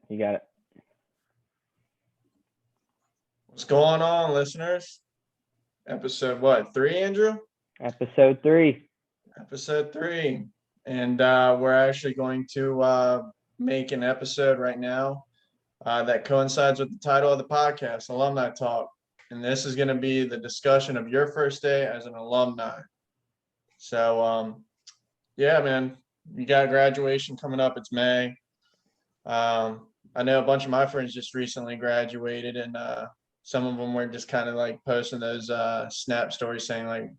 You got it. What's going on, listeners? Episode what? 3, Andrew? Episode 3. Episode 3. And we're actually going to make an episode right now that coincides with the title of the podcast, Alumni Talk. And this is going to be the discussion of your first day as an alumni. So, yeah, man, you got graduation coming up. It's May. I know a bunch of my friends just recently graduated, and some of them were just kind of like posting those snap stories saying like,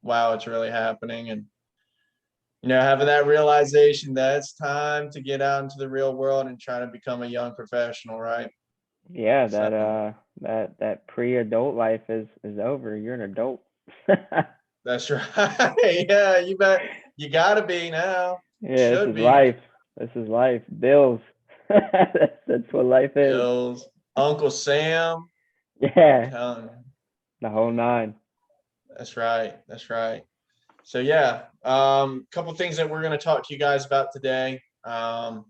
wow, it's really happening. And, having that realization that it's time to get out into the real world and try to become a young professional, right? Yeah, So that pre-adult life is over. You're an adult. that's right. Yeah, you bet. You got to be now. Yeah, this Should is be. life. This is life. Bills. That's what life is. Bills, Uncle Sam. I'm Yeah, telling you. the whole nine. That's right. That's right. So yeah, couple things that we're going to talk to you guys about today. We're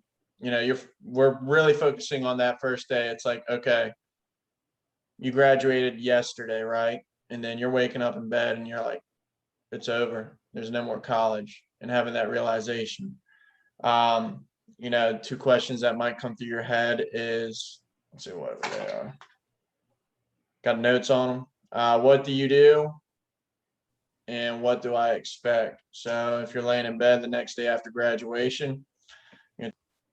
really focusing on that first day. It's like, okay, you graduated yesterday, right? And then you're waking up in bed and you're like, it's over. There's no more college, and having that realization. Two questions that might come through your head is, let's see what they are. Got notes on them. What do you do? And what do I expect? So if you're laying in bed the next day after graduation,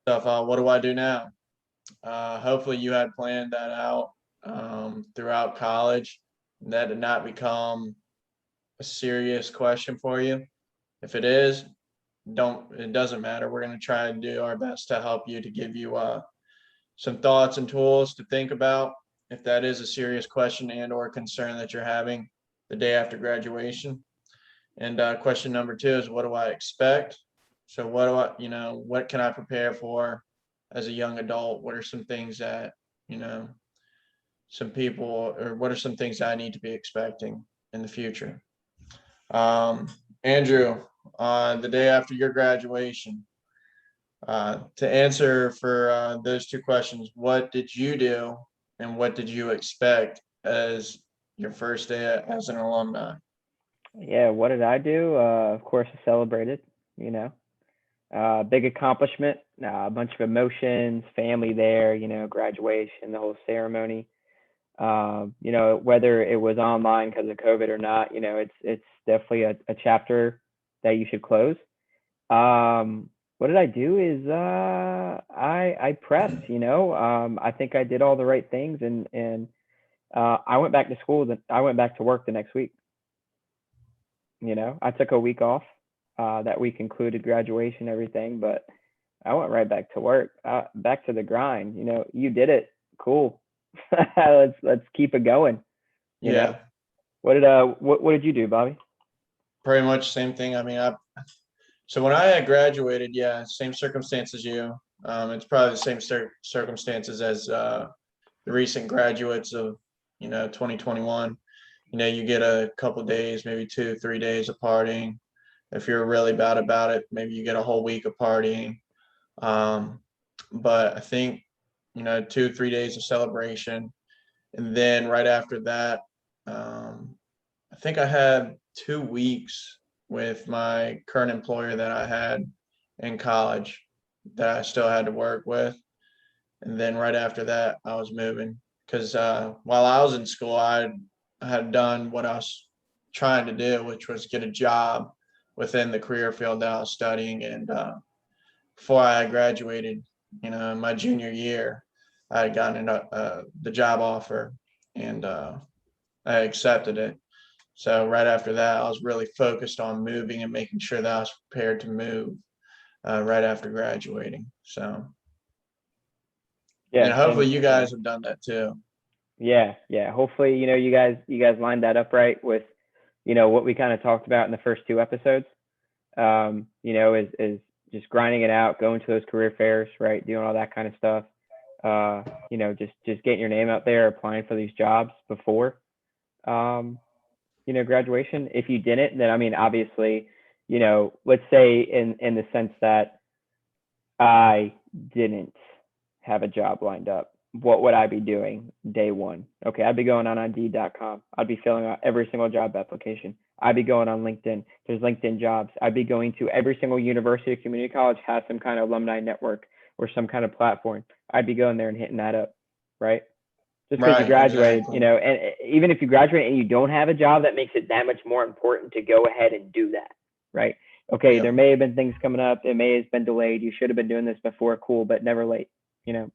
stuff, what do I do now? Hopefully you had planned that out throughout college. That did not become a serious question for you. If it is, it doesn't matter. We're going to try and do our best to help you, to give you some thoughts and tools to think about if that is a serious question and or concern that you're having the day after graduation. And question number 2 is, what do I expect? So what can I prepare for as a young adult? What are some things that, some people, or what are some things I need to be expecting in the future? Andrew, the day after your graduation, to answer for those 2 questions, what did you do and what did you expect as your first day as an alumni? Yeah, what did I do? Of course, I celebrated. You know, big accomplishment. A bunch of emotions, family there. Graduation, the whole ceremony. Whether it was online because of COVID or not, it's definitely a chapter that you should close. What did I do is I prepped, I think I did all the right things, and I went back to school. I went back to work the next week. I took a week off. That week included graduation, everything, but I went right back to work, back to the grind. You did it. Cool. let's keep it going. You know, Yeah, what did you do, Bobby? pretty much same thing. I mean, so when I had graduated, yeah, same circumstance as you. It's probably the same circumstances as the recent graduates of 2021. You get a couple days, maybe 2, 3 days of partying. If you're really bad about it, maybe you get a whole week of partying. Um, but I think 2, 3 days of celebration, and then right after that, I think I had 2 weeks with my current employer that I had in college that I still had to work with. And then right after that, I was moving because while I was in school, I had done what I was trying to do, which was get a job within the career field that I was studying. And before I had graduated, in my junior year, I had gotten the job offer, and I accepted it. So right after that, I was really focused on moving and making sure that I was prepared to move right after graduating. So, Yeah, and hopefully same, you same. guys have done that too. Yeah, yeah. Hopefully, you guys lined that up right with, what we kind of talked about in the first 2 episodes. Is just grinding it out, going to those career fairs, right, doing all that kind of stuff. Just getting your name out there, applying for these jobs before, um, graduation. If you didn't, then I mean, obviously, let's say in the sense that I didn't have a job lined up, what would I be doing day one? Okay, I'd be going on Indeed.com. I'd be filling out every single job application. I'd be going on LinkedIn. There's LinkedIn jobs. I'd be going to every single university or community college has some kind of alumni network or some kind of platform. I'd be going there and hitting that up, right? Just because you Right, graduated, exactly. and even if you graduate and you don't have a job, that makes it that much more important to go ahead and do that, right? Okay, there Yep. may have been things coming up. It may have been delayed. You should have been doing this before. Cool, but never late.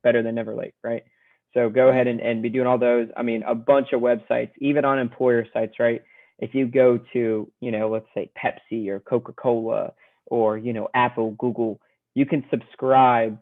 Better than never late, right? So go ahead Mhm. and be doing all those. I mean, a bunch of websites, even on employer sites, right? If you go to, let's say Pepsi or Coca-Cola or, Apple, Google, you can subscribe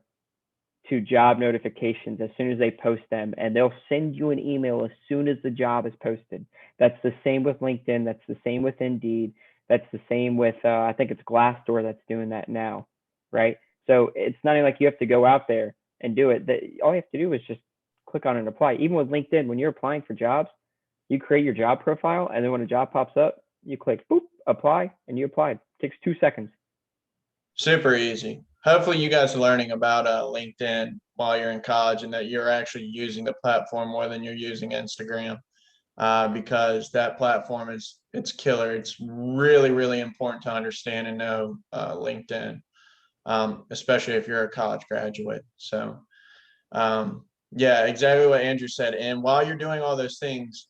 to job notifications as soon as they post them, and they'll send you an email as soon as the job is posted. That's the same with LinkedIn. That's the same with Indeed. That's the same with I think it's Glassdoor that's doing that now, right? So it's not like you have to go out there and do it. That all you have to do is just click on and apply. Even with LinkedIn, when you're applying for jobs, you create your job profile, and then when a job pops up, you click boop apply, and you applied. It takes 2 seconds. Super easy. Hopefully you guys are learning about LinkedIn while you're in college and that you're actually using the platform more than you're using Instagram, because that platform it's killer. It's really, really important to understand and know LinkedIn, especially if you're a college graduate. So yeah, exactly what Andrew said. And while you're doing all those things,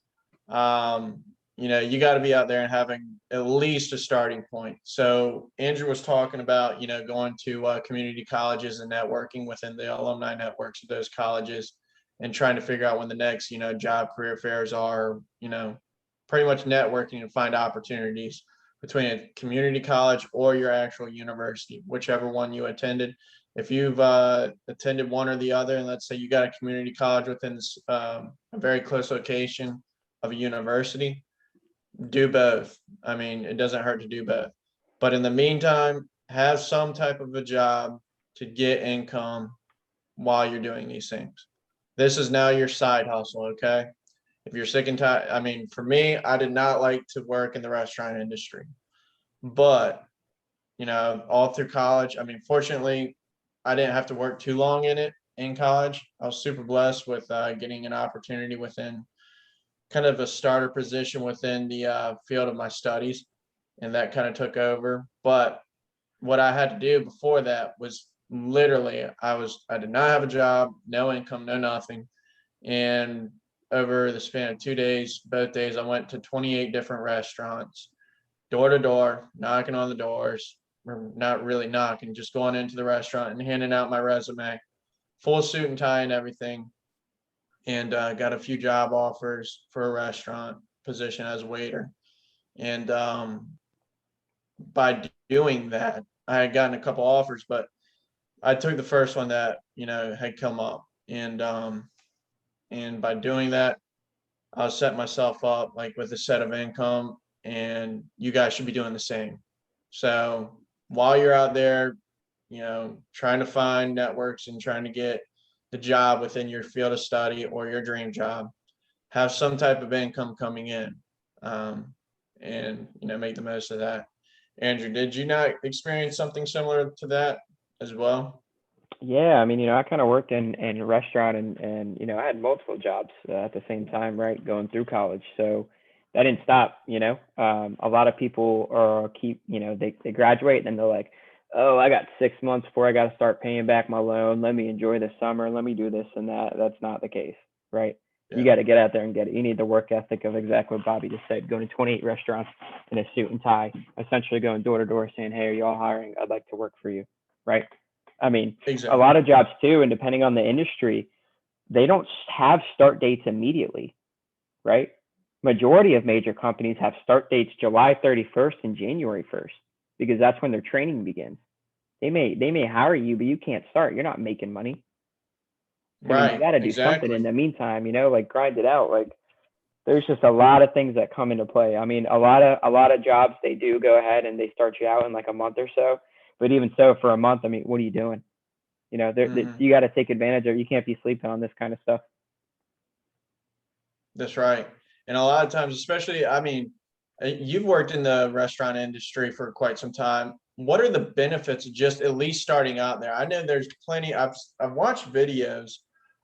um, you got to be out there and having at least a starting point. So Andrew was talking about, going to community colleges and networking within the alumni networks of those colleges and trying to figure out when the next, job career fairs are, pretty much networking and find opportunities between a community college or your actual university, whichever one you attended. If you've attended one or the other, and let's say you got a community college within a very close location of a university, do both. I mean, it doesn't hurt to do both. But in the meantime, have some type of a job to get income while you're doing these things. This is now your side hustle, okay? If you're sick and tired, I mean, for me, I did not like to work in the restaurant industry, but all through college, I mean, fortunately, I didn't have to work too long in it in college. I was super blessed with getting an opportunity within kind of a starter position within the field of my studies, and that kind of took over. But what I had to do before that was literally I did not have a job, no income, no nothing, and over the span of 2 days, both days, I went to 28 different restaurants, door to door, knocking on the doors, or not really knocking, just going into the restaurant and handing out my resume, full suit and tie and everything, and got a few job offers for a restaurant position as a waiter. And by doing that, I had gotten a couple offers, but I took the first one that had come up, and by doing that, I set myself up like with a set of income, and you guys should be doing the same. So while you're out there, trying to find networks and trying to get the job within your field of study or your dream job, have some type of income coming in, and make the most of that. Andrew, did you not experience something similar to that as well? Yeah, I mean, I kind of worked in a restaurant, and I had multiple jobs at the same time, right, going through college. So that didn't stop. A lot of people are keep, they graduate and then they're like, oh, I got 6 months before I got to start paying back my loan. Let me enjoy the summer. Let me do this and that. That's not the case, right? You Yeah, got to get out there and get it. You need the work ethic of exactly what Bobby just said, going to 28 restaurants in a suit and tie, essentially going door to door saying, hey, are you all hiring? I'd like to work for you, right? I mean, a exactly. lot of jobs too, and depending on the industry, they don't have start dates immediately, right? Majority of major companies have start dates July 31st and January 1st because that's when their training begins. They may hire you, but you can't start. You're not making money. So I mean, you Right, got to do something in exactly. the meantime, like grind it out. Like there's just a lot of things that come into play. I mean, a lot of jobs they do go ahead and they start you out in like a month or so, but even so, for a month, I mean, what are you doing? Hmm. You got to take advantage of. You can't be sleeping on this kind of stuff. That's right. And a lot of times, especially, I mean, you've worked in the restaurant industry for quite some time. what are the benefits of just at least starting out there? I know there's plenty. I've watched videos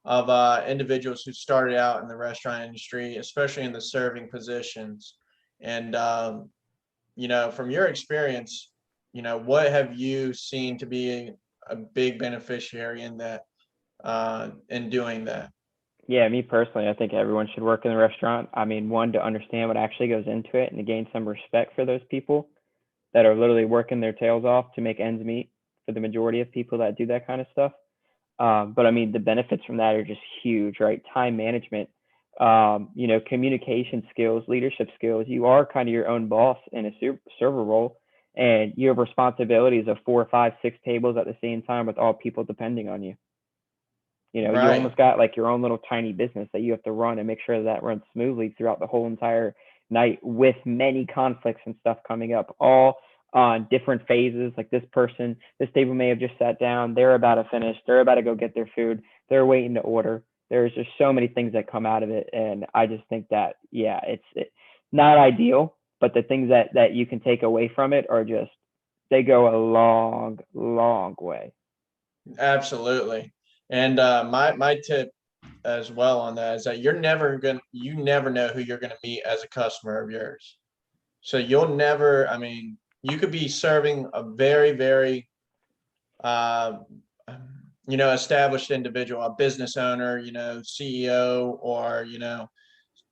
of individuals who started out in the restaurant industry, especially in the serving positions. And from your experience, what have you seen to be a big beneficiary in that, in doing that? Yeah, me personally, I think everyone should work in the restaurant. I mean, one, to understand what actually goes into it and to gain some respect for those people that are literally working their tails off to make ends meet for the majority of people that do that kind of stuff. But I mean, the benefits from that are just huge, right? Time management, communication skills, leadership skills. You are kind of your own boss in a server role, and you have responsibilities of 4, 5, 6 tables at the same time with all people depending on you. You Right. almost got like your own little tiny business that you have to run and make sure that runs smoothly throughout the whole entire night, with many conflicts and stuff coming up, all on different phases. Like this table may have just sat down, they're about to finish, they're about to go get their food, they're waiting to order. There's just so many things that come out of it. And I just think that, yeah, it's not ideal, but the things that you can take away from it are just, they go a long, long way. Absolutely. And my tip as well on that is that you never know who you're gonna meet as a customer of yours. So you'll never, I mean, you could be serving a very, very uh, established individual, a business owner, CEO, or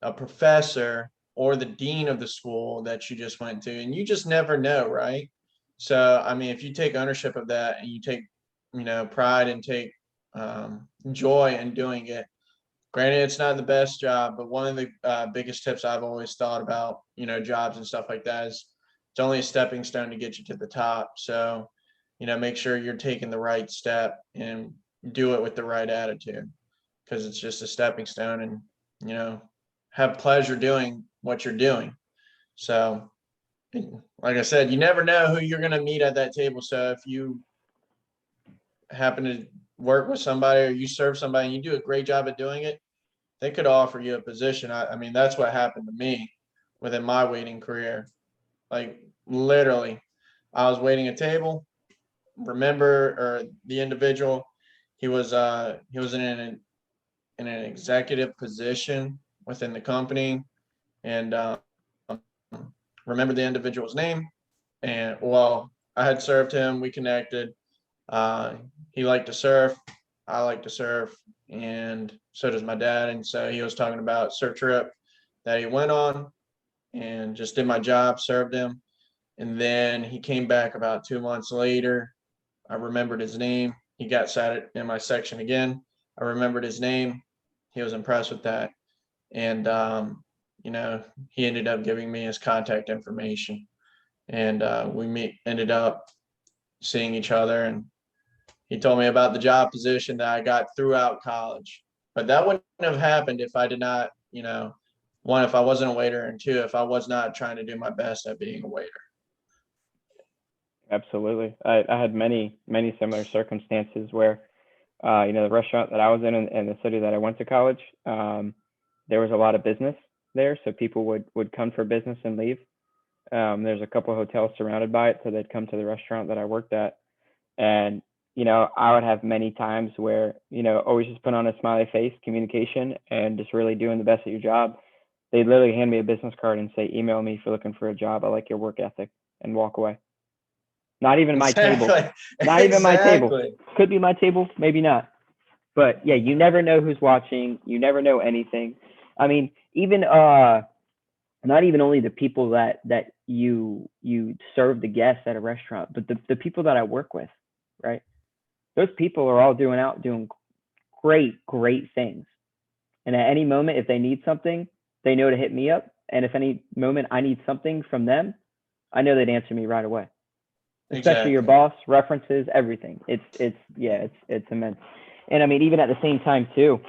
a professor, or the dean of the school that you just went to, and you just never know, right? So, I mean, if you take ownership of that and you take, pride and take joy in doing it. Granted, it's not the best job, but one of the biggest tips I've always thought about, jobs and stuff like that is it's only a stepping stone to get you to the top. So, make sure you're taking the right step and do it with the right attitude, because it's just a stepping stone, and, you know, have pleasure doing what you're doing. So, like I said, you never know who you're going to meet at that table. So if you happen to work with somebody or you serve somebody and you do a great job at doing it, they could offer you a position. I mean, that's what happened to me within my waiting career. Like literally, I was waiting a table. Remember, or the individual, he was in an executive position within the company, and remember the individual's name. And well, I had served him. We connected. He liked to surf. I like to surf, and so does my dad. And so he was talking about surf trip that he went on, and just did my job, served him. And then he came back about 2 months later. I remembered his name. He got sat in my section again. I remembered his name. He was impressed with that. And, he ended up giving me his contact information. And ended up seeing each other. And he told me about the job position that I got throughout college. But that wouldn't have happened if I did not, one, if I wasn't a waiter, and two, if I was not trying to do my best at being a waiter. Absolutely. I had many similar circumstances where, the restaurant that I was in and the city that I went to college, there was a lot of business there. So people would come for business and leave. There's a couple of hotels surrounded by it. So they'd come to the restaurant that I worked at. And, I would have many times where, always just put on a smiley face, communication, and just really doing the best at your job. They'd literally hand me a business card and say, email me if you're looking for a job. I like your work ethic, and walk away. Not even my table. Exactly. Not even my table. Exactly. Could be my table, maybe not. But yeah, you never know who's watching. You never know anything. I mean, even not even only the people that you serve the guests at a restaurant, but the people that I work with, right? Those people are all doing great things. And at any moment, if they need something, they know to hit me up. And if any moment I need something from them, I know they'd answer me right away. Especially your Exactly. boss, references, everything. It's immense. And I mean, even at the same time too,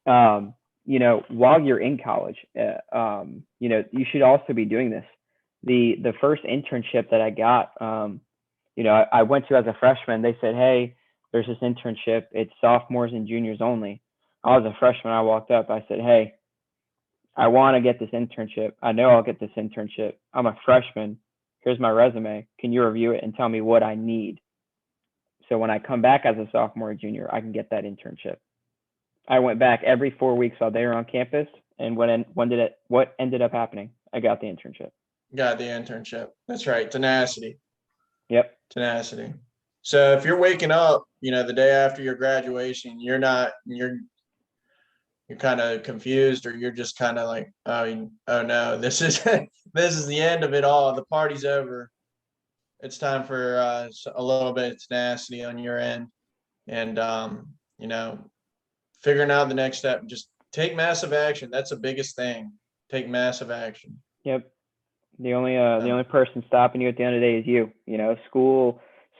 while you're in college, you should also be doing this. The first internship that I got, I went to as a freshman. They said, hey, there's this internship. It's sophomores and juniors only. I was a freshman. I walked up. I said, hey, I want to get this internship. I know I'll get this internship. I'm a freshman. Here's my resume. Can you review it and tell me what I need? So when I come back as a sophomore or junior, I can get that internship. I went back every 4 weeks while they were on campus. And what ended up happening? I got the internship. Got the internship. That's right. Tenacity. Yep. Tenacity. So if you're waking up, the day after your graduation, you're kind of confused, or you're just kind of like, oh no, this is this is the end of it all. The party's over. It's time for a little bit of tenacity on your end, and figuring out the next step. Just take massive action. That's the biggest thing. Take massive action. Yep. The only person stopping you at the end of the day is you.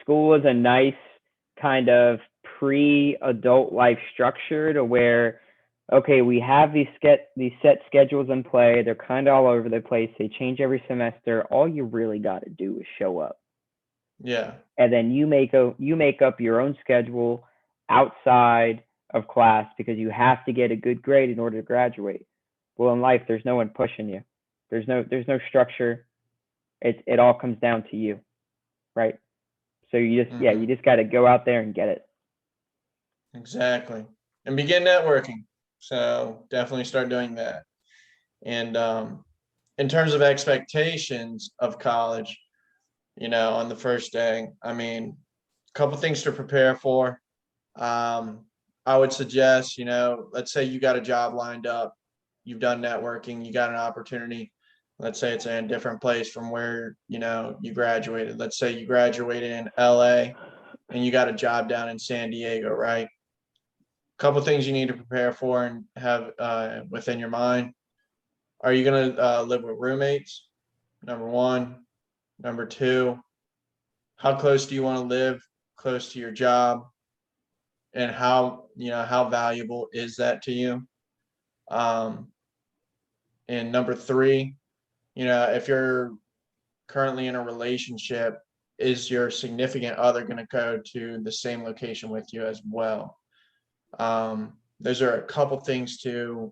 School is a nice kind of pre-adult life structure to where, okay, we have these set schedules in play. They're kind of all over the place. They change every semester. All you really got to do is show up. Yeah. And then you make up your own schedule outside of class because you have to get a good grade in order to graduate. Well, in life, there's no one pushing you. There's no structure. It all comes down to you, right? So you just got to go out there and get it. Exactly. And begin networking. So definitely start doing that. And in terms of expectations of college, on the first day, a couple things to prepare for. I would suggest, let's say you got a job lined up, you've done networking, you got an opportunity. Let's say it's in a different place from where, you graduated. Let's say you graduated in LA and you got a job down in San Diego, right? A couple things you need to prepare for and have within your mind. Are you going to live with roommates? Number one. Number two, how close do you want to live close to your job? And how valuable is that to you? And number three, if you're currently in a relationship, is your significant other going to go to the same location with you as well? Those are a couple things to,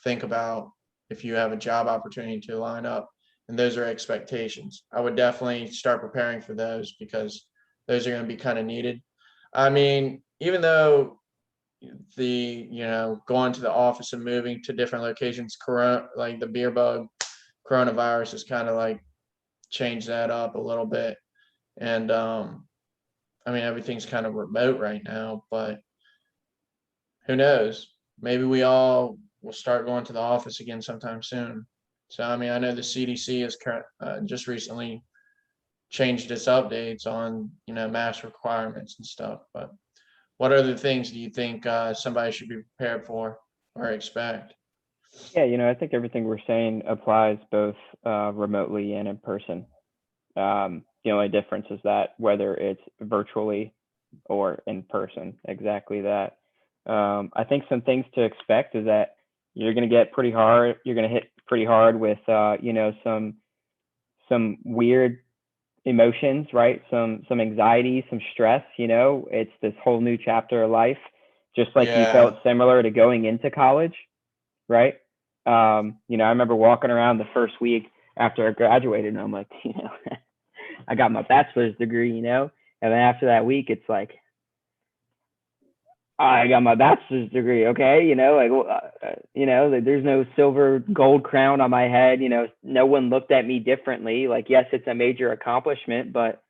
think about if you have a job opportunity to line up, and those are expectations. I would definitely start preparing for those because those are going to be kind of needed. Even though going to the office and moving to different locations, like the beer bug, coronavirus has kind of like changed that up a little bit. And everything's kind of remote right now, but who knows? Maybe we all will start going to the office again sometime soon. So, I know the CDC has just recently changed its updates on, mask requirements and stuff. But what other things do you think somebody should be prepared for or expect? Yeah, I think everything we're saying applies both remotely and in person. The only difference is that whether it's virtually or in person, exactly that. I think some things to expect is that you're going to get pretty hard. You're going to hit pretty hard with, some weird emotions, right? Some anxiety, some stress. It's this whole new chapter of life, just like you felt similar to going into college, right? I remember walking around the first week after I graduated, and I'm like, I got my bachelor's degree, and then after that week, it's like, I got my bachelor's degree. Okay. There's no silver gold crown on my head. No one looked at me differently. Like, yes, it's a major accomplishment, but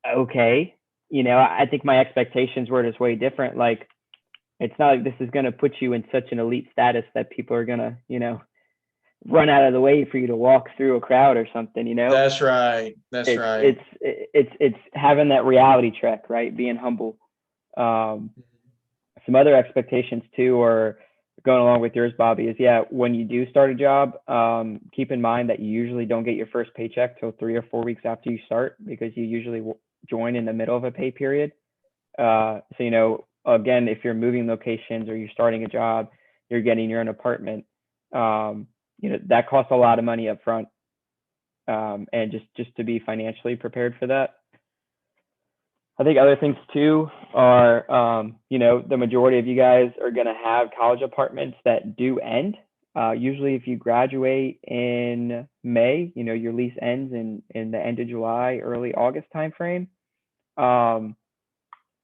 okay. I think my expectations were just way different. Like, it's not like this is going to put you in such an elite status that people are going to, run out of the way for you to walk through a crowd or something, That's right. Right. It's having that reality check, right? Being humble. Some other expectations too, are going along with yours, Bobby, is when you do start a job, keep in mind that you usually don't get your first paycheck till 3 or 4 weeks after you start, because you usually join in the middle of a pay period. So, again, if you're moving locations or you're starting a job, you're getting your own apartment, that costs a lot of money up front. And just to be financially prepared for that. I think other things too are, the majority of you guys are going to have college apartments that do end. Usually, if you graduate in May, your lease ends in the end of July, early August timeframe.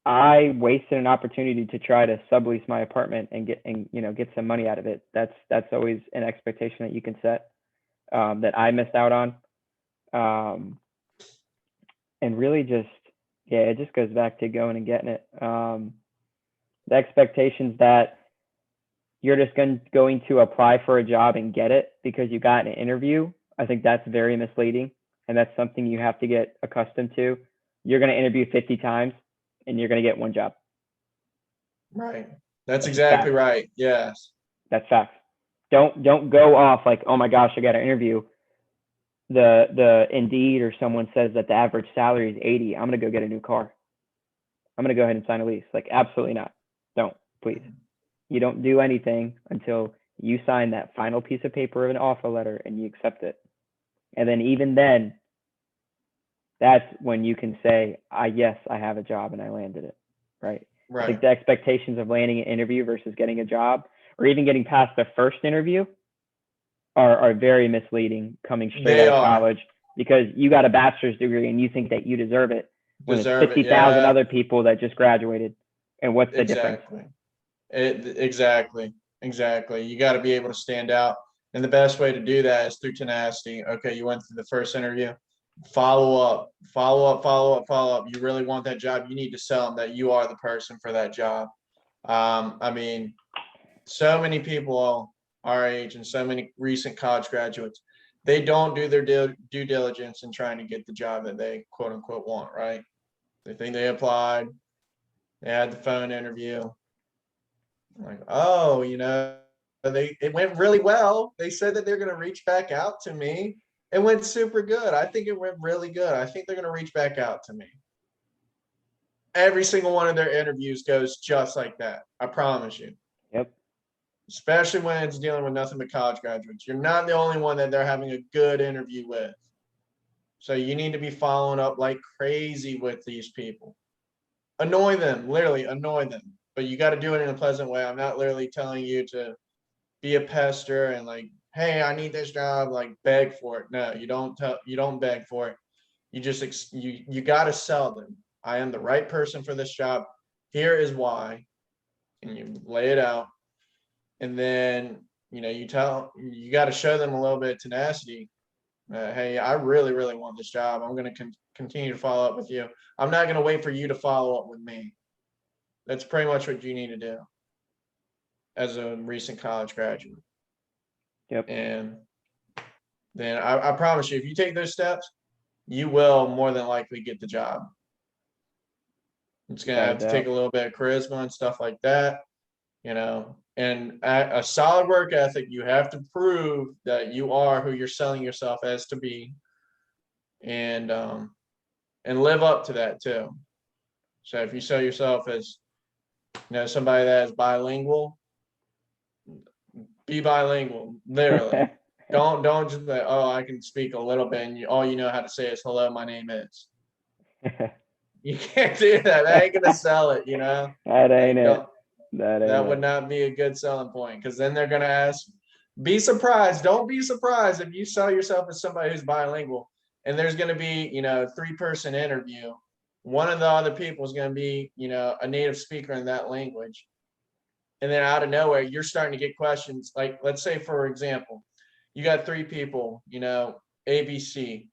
I wasted an opportunity to try to sublease my apartment and get some money out of it. That's always an expectation that you can set, that I missed out on. And really just, yeah, it just goes back to going and getting it. The expectations that you're just going to apply for a job and get it because you got an interview, I think that's very misleading. And that's something you have to get accustomed to. You're going to interview 50 times and you're going to get one job. Right. That's exactly right. Yes. That's fact. Don't go off like, oh my gosh, I got an interview. The Indeed or someone says that the average salary is 80. I'm going to go get a new car. I'm going to go ahead and sign a lease. Like, absolutely not. Don't, please. You don't do anything until you sign that final piece of paper of an offer letter and you accept it. And then even then, that's when you can say, yes, I have a job and I landed it. Right. I think the expectations of landing an interview versus getting a job or even getting past the first interview are very misleading coming straight out of college, because you got a bachelor's degree and you think that you deserve it when it's 50,000 other people that just graduated. And what's the difference? Exactly. You got to be able to stand out. And the best way to do that is through tenacity. Okay, you went through the first interview. Follow up. You really want that job. You need to sell them that you are the person for that job. I mean, so many people our age and so many recent college graduates, they don't do their due diligence in trying to get the job that they quote unquote want, right? They think they applied, they had the phone interview. Like, oh, it went really well. They said that they're going to reach back out to me. It went super good. I think it went really good. I think they're going to reach back out to me. Every single one of their interviews goes just like that. I promise you. Yep. Especially when it's dealing with nothing but college graduates. You're not the only one that they're having a good interview with. So you need to be following up like crazy with these people. Annoy them, literally annoy them. But you got to do it in a pleasant way. I'm not literally telling you to be a pester and like, hey, I need this job, like beg for it. No, you don't beg for it. You just you got to sell them. I am the right person for this job. Here is why. And you lay it out. And then, you got to show them a little bit of tenacity. Hey, I really, really want this job. I'm going to continue to follow up with you. I'm not going to wait for you to follow up with me. That's pretty much what you need to do as a recent college graduate. Yep. And then I promise you, if you take those steps, you will more than likely get the job. It's going to have to take a little bit of charisma and stuff like that, and a solid work ethic. You have to prove that you are who you're selling yourself as to be, and live up to that too. So if you sell yourself as, somebody that is bilingual, be bilingual, literally. Don't just like, oh, I can speak a little bit and all you know how to say is hello, my name is. You can't do that. That ain't gonna sell it, That ain't it. That would not be a good selling point, because then they're gonna ask. Be surprised. Don't be surprised if you sell yourself as somebody who's bilingual and there's gonna be, 3-person interview. One of the other people is gonna be, a native speaker in that language. And then out of nowhere, you're starting to get questions. Like, let's say, for example, you got 3 people, ABC,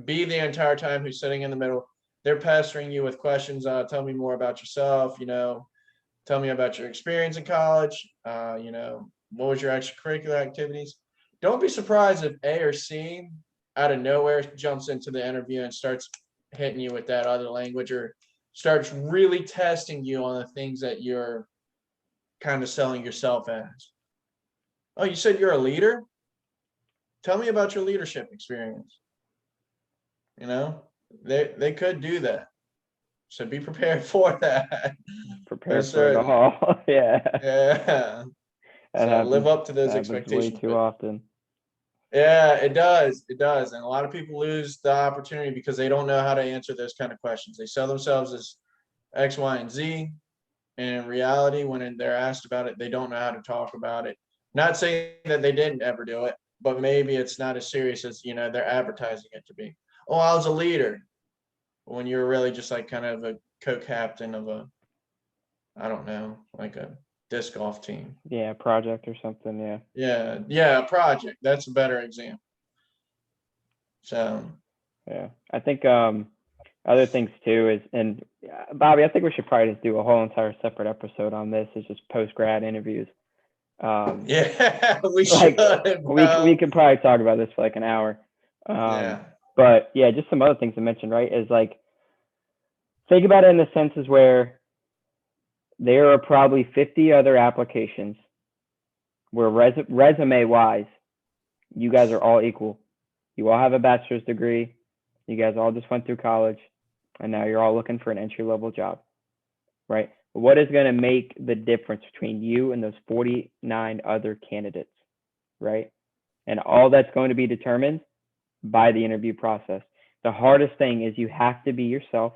B the entire time, who's sitting in the middle. They're pestering you with questions. Tell me more about yourself. Tell me about your experience in college. What was your extracurricular activities? Don't be surprised if A or C out of nowhere jumps into the interview and starts hitting you with that other language, or starts really testing you on the things that you're kind of selling yourself as. Oh, you said you're a leader? Tell me about your leadership experience. They could do that. So be prepared for that. Prepared for it all. Yeah. So live up to those expectations. Way too often. Yeah, it does. And a lot of people lose the opportunity because they don't know how to answer those kind of questions. They sell themselves as X, Y, and Z. And in reality, when they're asked about it, they don't know how to talk about it Not saying that they didn't ever do it, but maybe it's not as serious as, they're advertising it to be. Oh, I was a leader, when you're really just like kind of a co-captain of I don't know, like a disc golf team. Yeah, project or something. Yeah. Yeah, a project. That's a better example. So Yeah. I think other things too is, and Bobby, I think we should probably just do a whole entire separate episode on this. Is just post grad interviews. yeah, we Like should, we bro. could probably talk about this for like an hour. Yeah. But yeah, just some other things to mention, right? Is like, think about it in the senses where there are probably 50 other applications where resume wise, you guys are all equal. You all have a bachelor's degree. You guys all just went through college, and now you're all looking for an entry level job, right? What is going to make the difference between you and those 49 other candidates, right? And all that's going to be determined by the interview process. The hardest thing is you have to be yourself.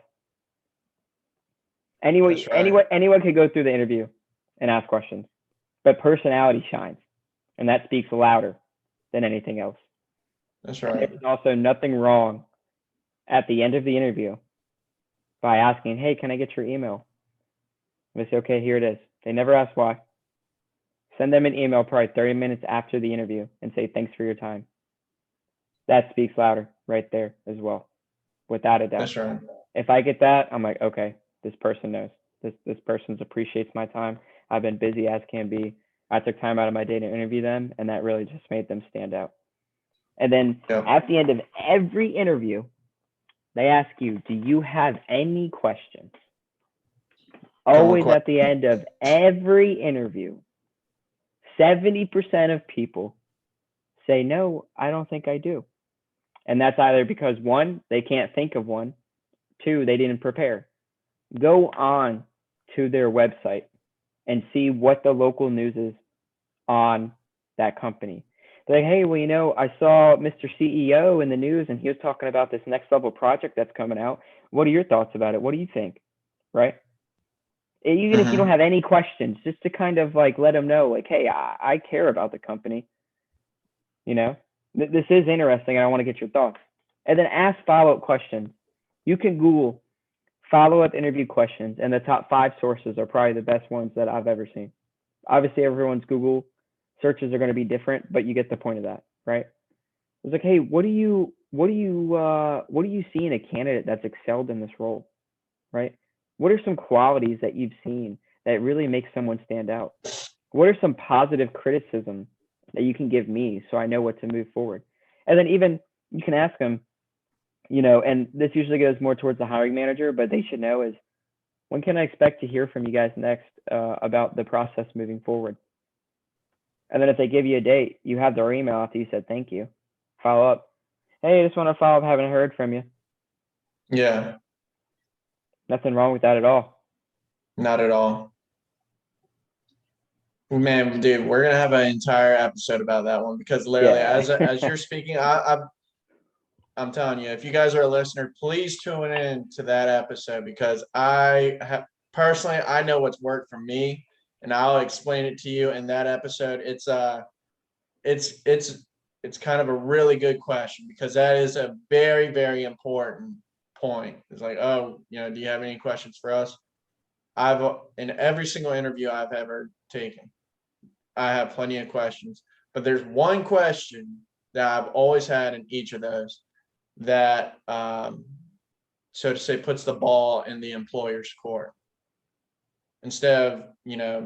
That's right. Anyone could go through the interview and ask questions, but personality shines, and that speaks louder than anything else. That's And right. there's also nothing wrong at the end of the interview by asking, "Hey, can I get your email?" And they say, "Okay, here it is." They never ask why. Send them an email probably 30 minutes after the interview and say, "Thanks for your time." That speaks louder right there as well, without a doubt. That's right. If I get that, I'm like, okay, this person knows. This person appreciates my time. I've been busy as can be. I took time out of my day to interview them, and that really just made them stand out. And then Yep. at the end of every interview, they ask you, "Do you have any questions?" Couple of Always questions. at the end of every interview, 70% of people say, "No, I don't think I do." And that's either because one, they can't think of one, two, they didn't prepare. Go on to their website and see what the local news is on that company. They're like, "Hey, well, I saw Mr. CEO in the news and he was talking about this next level project that's coming out. What are your thoughts about it? What do you think?" Right? Even if you don't Mm-hmm. have any questions, just to kind of like let them know, like, "Hey, I care about the company. You know, this is interesting and I want to get your thoughts." And then ask follow up questions. You can Google follow up interview questions, and the top 5 sources are probably the best ones that I've ever seen. Obviously, everyone's Google searches are going to be different, but you get the point of that, right? It's like, "Hey, what do you see in a candidate that's excelled in this role, right? What are some qualities that you've seen that really make someone stand out? What are some positive criticism that you can give me so I know what to move forward?" And then even you can ask them, and this usually goes more towards the hiring manager, but they should know is, when can I expect to hear from you guys next about the process moving forward? And then if they give you a date, you have their email after you said thank you. Follow up. "Hey, I just want to follow up. Haven't heard from you." Yeah. Nothing wrong with that at all. Not at all. Man, dude, we're gonna have an entire episode about that one because literally, Yeah. as you're speaking, I'm telling you, if you guys are a listener, please tune in to that episode because I have personally I know what's worked for me, and I'll explain it to you in that episode. It's it's kind of a really good question because that is a very very important point. It's like, oh, do you have any questions for us? I've in every single interview I've ever taken, I have plenty of questions, but there's one question that I've always had in each of those that, so to say, puts the ball in the employer's court instead of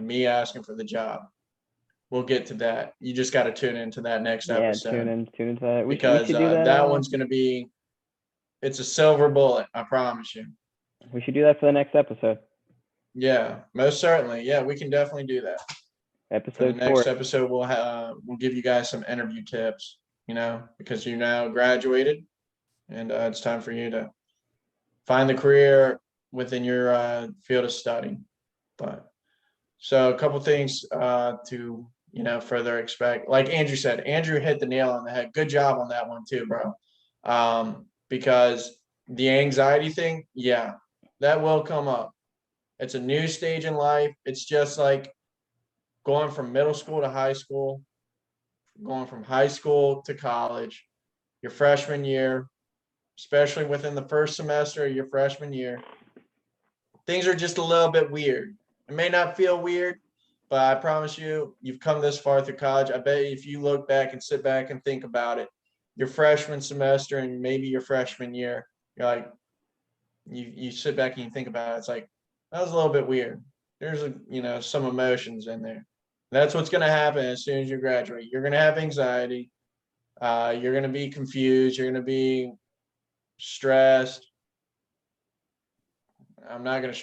me asking for the job. We'll get to that. You just got to tune into that next Yeah, episode tune into that. We because should do that. that one's going to be it's a silver bullet. I promise you. We should do that for the next episode. Yeah, most certainly. Yeah, we can definitely do that. For the Episode next 4. episode, we'll give you guys some interview tips. Because you now graduated, and it's time for you to find the career within your field of study. But so a couple things to further expect. Like Andrew said, Andrew hit the nail on the head. Good job on that one too, bro. Because the anxiety thing, yeah, that will come up. It's a new stage in life. It's just like going from middle school to high school, going from high school to college, your freshman year, especially within the first semester of your freshman year, things are just a little bit weird. It may not feel weird, but I promise you, you've come this far through college. I bet if you look back and sit back and think about it, your freshman semester and maybe your freshman year, you're like, you sit back and you think about it, it's like, that was a little bit weird. There's some emotions in there. That's what's going to happen as soon as you graduate. You're going to have anxiety. You're going to be confused. You're going to be stressed. I'm not going to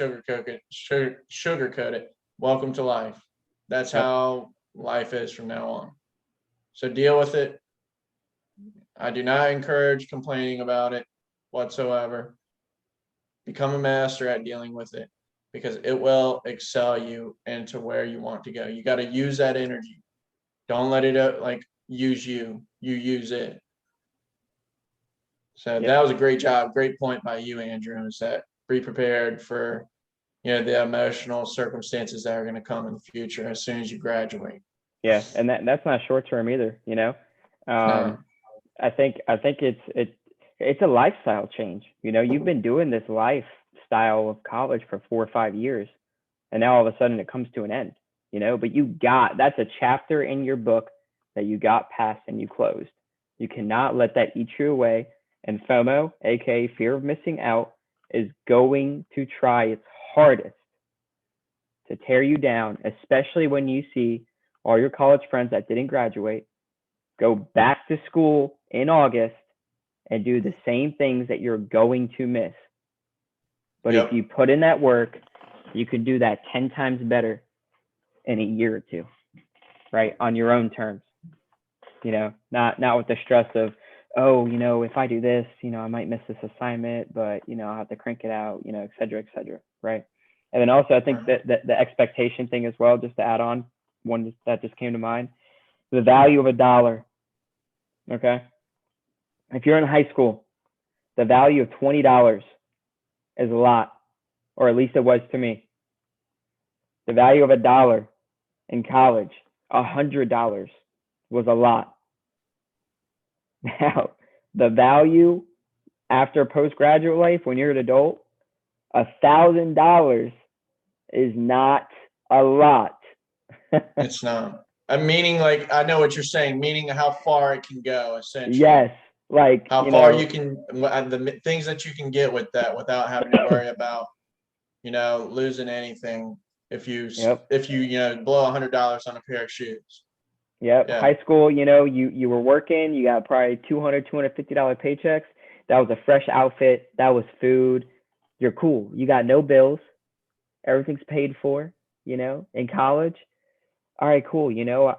sugarcoat it. Welcome to life. That's how life is from now on. So deal with it. I do not encourage complaining about it whatsoever. Become a master at dealing with it, because it will excel you into where you want to go. You got to use that energy. Don't let it use you. You use it. So that was a great job. Great point by you, Andrew, is that be prepared for the emotional circumstances that are going to come in the future as soon as you graduate. Yeah, and that's not short term either. No. I think it's a lifestyle change. You've been doing this lifestyle of college for 4 or 5 years, and now all of a sudden it comes to an end. But that's a chapter in your book that you got past and you closed. You cannot let that eat you away. And FOMO, aka fear of missing out, is going to try its hardest to tear you down, especially when you see all your college friends that didn't graduate go back to school in August and do the same things that you're going to miss. But if you put in that work, you can do that 10 times better in a year or two, right? On your own terms, not with the stress of, if I do this, I might miss this assignment, but, I'll have to crank it out, et cetera, right? And then also, I think that the expectation thing as well, just to add on, one that just came to mind, the value of $1, okay? If you're in high school, the value of $20 is a lot, or at least it was to me. The value of $1 in college, $100 was a lot. Now, the value after postgraduate life, when you're an adult, $1,000 is not a lot. It's not. Meaning, I know what you're saying, meaning how far it can go, essentially. Yes. How far you can, the things that you can get with that without having to worry about, losing anything if you blow $100 on a pair of shoes. Yep. Yeah. High school, you were working, you got probably $250 paychecks. That was a fresh outfit. That was food. You're cool. You got no bills. Everything's paid for, in college. All right, cool.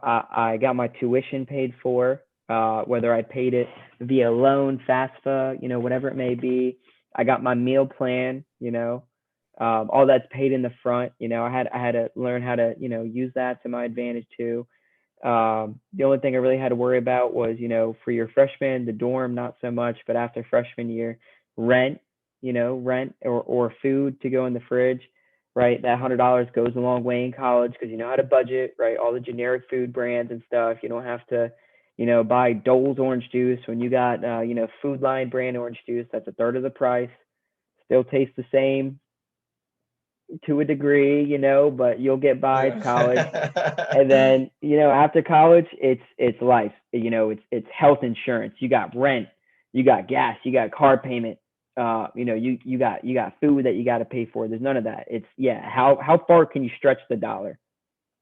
I got my tuition paid for, whether I paid it via loan, FAFSA, whatever it may be. I got my meal plan, all that's paid in the front. I had to learn how to, use that to my advantage too. The only thing I really had to worry about was, for your freshman, the dorm, not so much, but after freshman year, rent or food to go in the fridge, right? That $100 goes a long way in college because you know how to budget, right? All the generic food brands and stuff. You don't have to, buy Dole's orange juice when you got, Food Line brand orange juice. That's a third of the price. Still tastes the same to a degree, but you'll get by. It's college. And then, after college, it's life. It's health insurance. You got rent, you got gas, you got car payment. You got food that you got to pay for. There's none of that. It's how far can you stretch the dollar,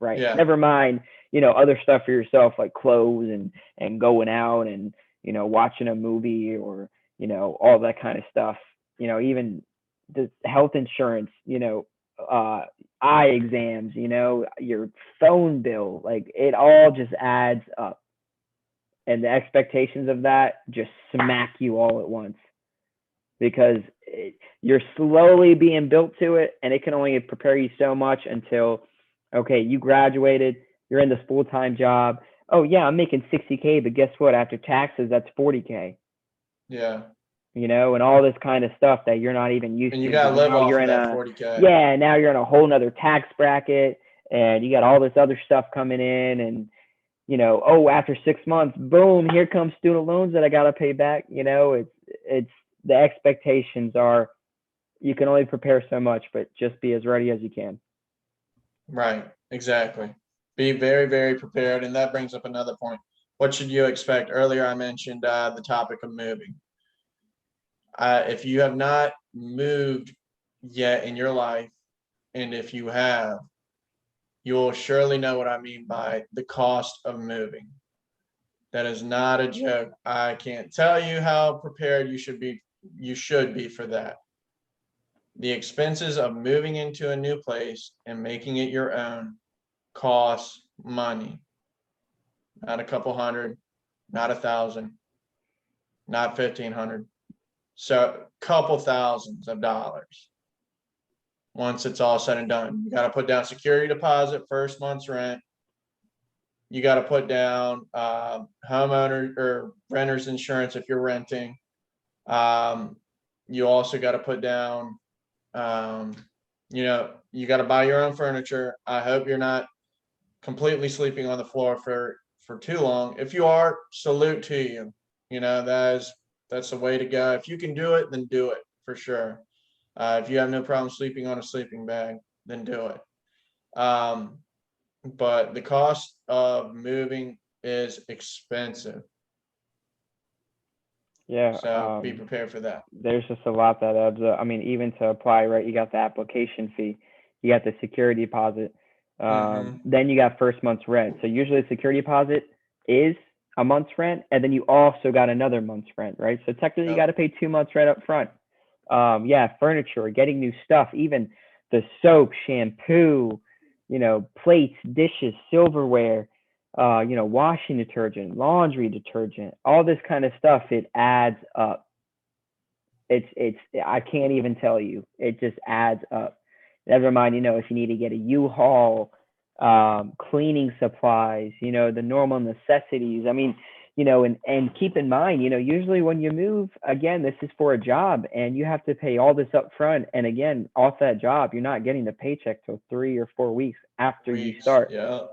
right? Yeah. Never mind, other stuff for yourself like clothes and going out and watching a movie or all that kind of stuff. Even the health insurance, eye exams, your phone bill, like it all just adds up. And the expectations of that just smack you all at once because you're slowly being built to it, and it can only prepare you so much until, okay, you graduated, you're in this full-time job. Oh yeah, I'm making $60K, but guess what? After taxes, that's $40K. Yeah. And all this kind of stuff that you're not even used to. And you got to live off of that $40K. Yeah, now you're in a whole nother tax bracket. and you got all this other stuff coming in, and oh, after 6 months, boom, here comes student loans that I got to pay back. It's the expectations are, you can only prepare so much, but just be as ready as you can. Right, exactly. Be very, very prepared. And that brings up another point. What should you expect? Earlier, I mentioned the topic of moving. If you have not moved yet in your life, and if you have, you will surely know what I mean by the cost of moving. That is not a joke. I can't tell you how prepared you should be. You should be for that. The expenses of moving into a new place and making it your own costs money. Not a couple hundred, not 1,000, not 1,500. So couple thousands of dollars once it's all said and done. You got to put down security deposit, first month's rent. You got to put down homeowner or renter's insurance if you're renting. You also got to put down, you got to buy your own furniture. I hope you're not completely sleeping on the floor for too long. If you are, salute to you. That's the way to go. If you can do it, then do it for sure. If you have no problem sleeping on a sleeping bag, then do it. But the cost of moving is expensive. Yeah. So be prepared for that. There's just a lot that adds up. I mean, even to apply, right? You got the application fee, you got the security deposit, then you got first month's rent. So usually the security deposit is a month's rent, and then you also got another month's rent, right? So technically, you got to pay 2 months rent up front. Yeah, furniture, getting new stuff, even the soap, shampoo, plates, dishes, silverware, washing detergent, laundry detergent, all this kind of stuff. It adds up. It's I can't even tell you. It just adds up. Never mind, if you need to get a U-Haul, cleaning supplies, the normal necessities. I mean, and keep in mind, usually when you move, again, this is for a job, and you have to pay all this up front. And again, off that job, you're not getting the paycheck till 3 or 4 weeks after you start. Yeah.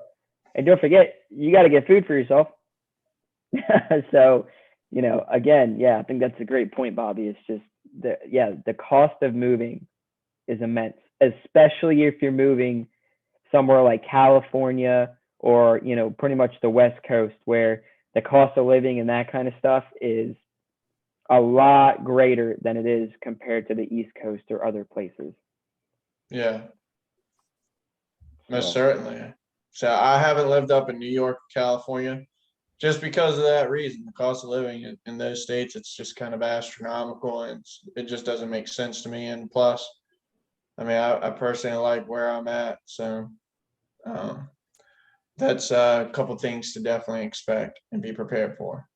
And don't forget, you got to get food for yourself. So, again, yeah, I think that's a great point, Bobby. It's just the cost of moving is immense, especially if you're moving somewhere like California or, pretty much the West Coast, where the cost of living and that kind of stuff is a lot greater than it is compared to the East Coast or other places. Yeah. Most certainly. So I haven't lived up in New York, California, just because of that reason. The cost of living in those states, it's just kind of astronomical, and it just doesn't make sense to me. And plus, I mean, I personally like where I'm at, so that's a couple things to definitely expect and be prepared for.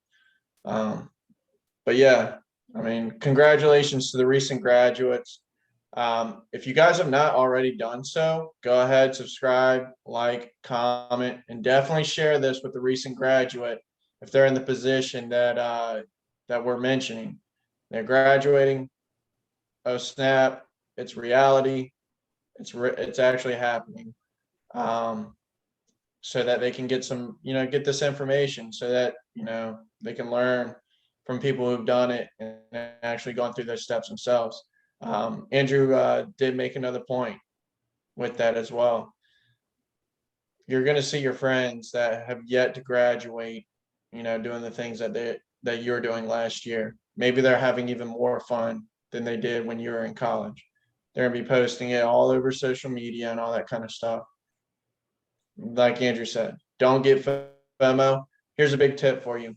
But yeah, I mean, congratulations to the recent graduates. If you guys have not already done so, go ahead, subscribe, like, comment, and definitely share this with the recent graduate if they're in the position that we're mentioning. They're graduating. Oh snap! It's reality. It's actually happening. So that they can get get this information, so that they can learn from people who've done it and actually gone through those steps themselves. Andrew did make another point with that as well. You're going to see your friends that have yet to graduate, doing the things that you're doing last year. Maybe they're having even more fun than they did when you were in college. They're going to be posting it all over social media and all that kind of stuff. Like Andrew said, don't get FOMO. Here's a big tip for you.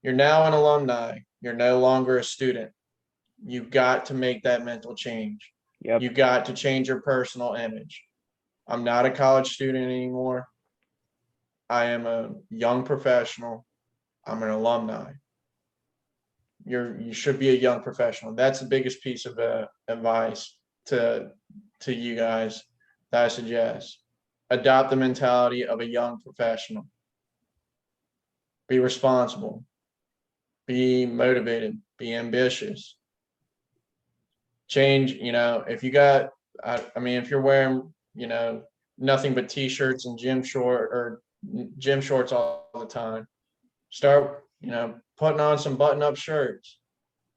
You're now an alumni. You're no longer a student. You've got to make that mental change. Yep. You've got to change your personal image. I'm not a college student anymore. I am a young professional. I'm an alumni. You should be a young professional. That's the biggest piece of advice to you guys that I suggest. Adopt the mentality of a young professional. Be responsible. Be motivated. Be ambitious. Change, if you got, I mean, if you're wearing, nothing but t-shirts and gym shorts all the time. Start, putting on some button-up shirts.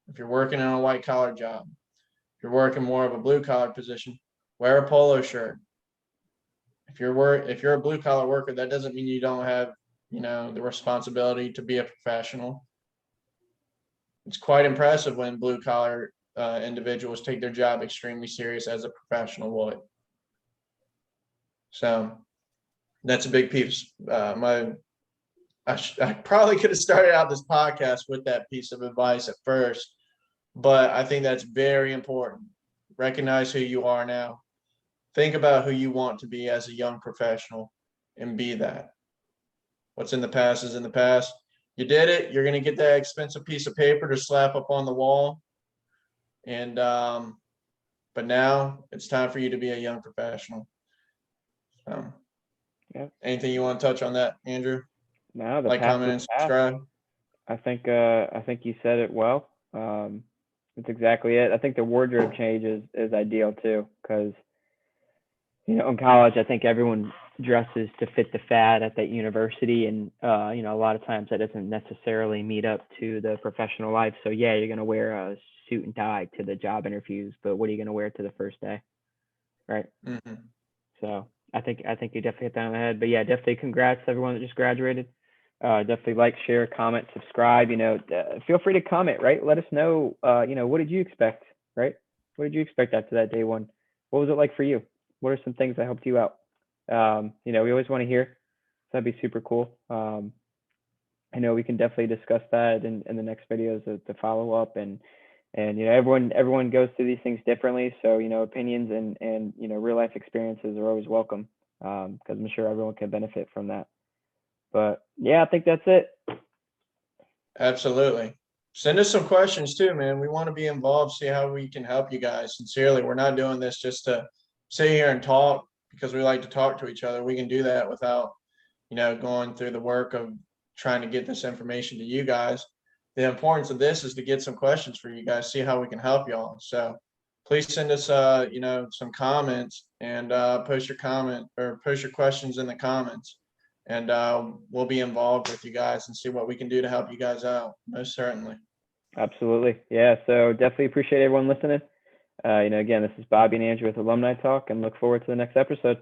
If you're working in a white collar job, if you're working more of a blue collar position, wear a polo shirt. If you're a blue collar worker, that doesn't mean you don't have, the responsibility to be a professional. It's quite impressive when blue collar individuals take their job extremely serious as a professional would. So that's a big piece. I probably could have started out this podcast with that piece of advice at first, but I think that's very important. Recognize who you are now. Think about who you want to be as a young professional and be that. What's in the past is in the past. You did it. You're going to get that expensive piece of paper to slap up on the wall. And, but now it's time for you to be a young professional. Yeah. Anything you want to touch on that, Andrew? No, the Like, past comment, is and past. subscribe. I think you said it well. That's exactly it. I think the wardrobe change is ideal too, because in college I think everyone dresses to fit the fad at that university, and a lot of times that doesn't necessarily meet up to the professional life. So yeah, you're gonna wear a suit and tie to the job interviews, but what are you gonna wear to the first day, right? Mm-hmm. So I think you definitely hit that on the head. But yeah, definitely congrats to everyone that just graduated. Definitely like, share, comment, subscribe. Feel free to comment, right? Let us know. What did you expect, right? What did you expect after that day one? What was it like for you? What are some things that helped you out? We always want to hear. So that'd be super cool. I know we can definitely discuss that in the next videos to follow up, and everyone goes through these things differently. So opinions and real life experiences are always welcome, because I'm sure everyone can benefit from that. But yeah, I think that's it. Absolutely. Send us some questions too, man. We want to be involved, see how we can help you guys. Sincerely, we're not doing this just to sit here and talk because we like to talk to each other. We can do that without, going through the work of trying to get this information to you guys. The importance of this is to get some questions for you guys, see how we can help y'all. So please send us, some comments and post your questions in the comments. And we'll be involved with you guys and see what we can do to help you guys out. Most certainly. Absolutely. Yeah. So definitely appreciate everyone listening. Again, this is Bobby and Andrew with Alumni Talk, and look forward to the next episode.